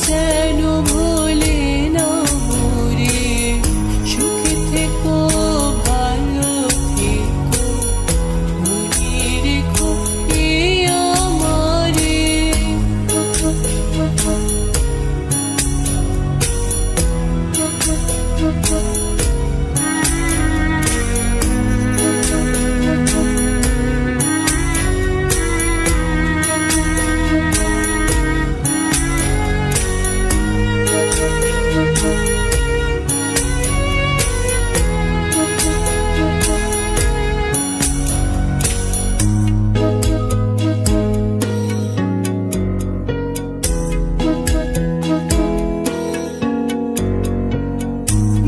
যেন ভোলে না মোরে, সুখে থেকো ভালো থেকো, মনে রেখো এ আমারে।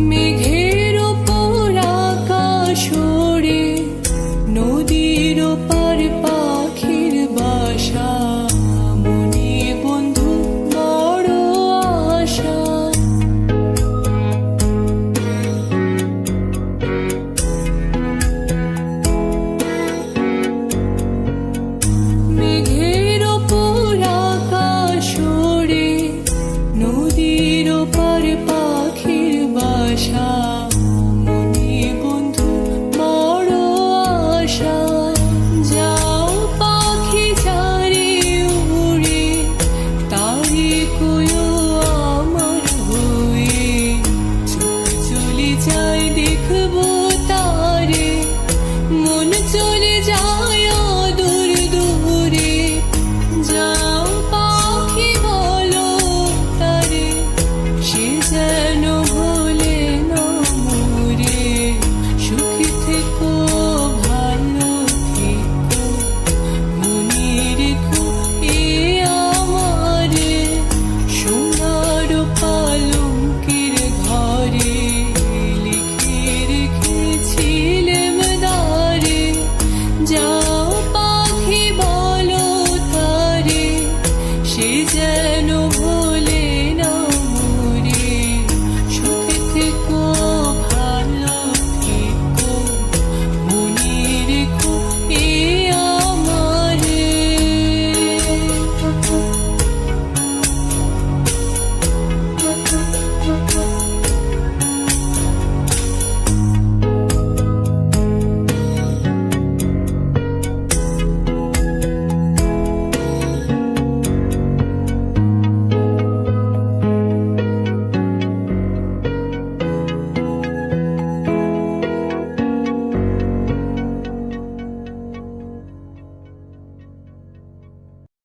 মেঘের ওপর আকাশ ওড়ে, নদীর ওপার পাখির বাসা, মনে বন্ধু বড় আশা। মেঘের ওপর আকাশ ওড়ে, নদীর ওপার পাখির বাসা, মনে বন্ধু বড় আশা। যাও পাখি ছাড়ে উড়ে, তারে কয়ো আমার হয়ে, চোখ চলে যায় দেখবো তারে, মন চলে যায় দূর দূরে। যাও পাখি বলো তারে, সে যেন ভোলে না মোরে, সুখে থেকো ভালো থেকো, মনে রেখো এ আমারে। সোনার পালঙ্কের ঘরে লিখে রেখেছিলাম দ্বারে, যাও পাখি বলো তারে, সে যেন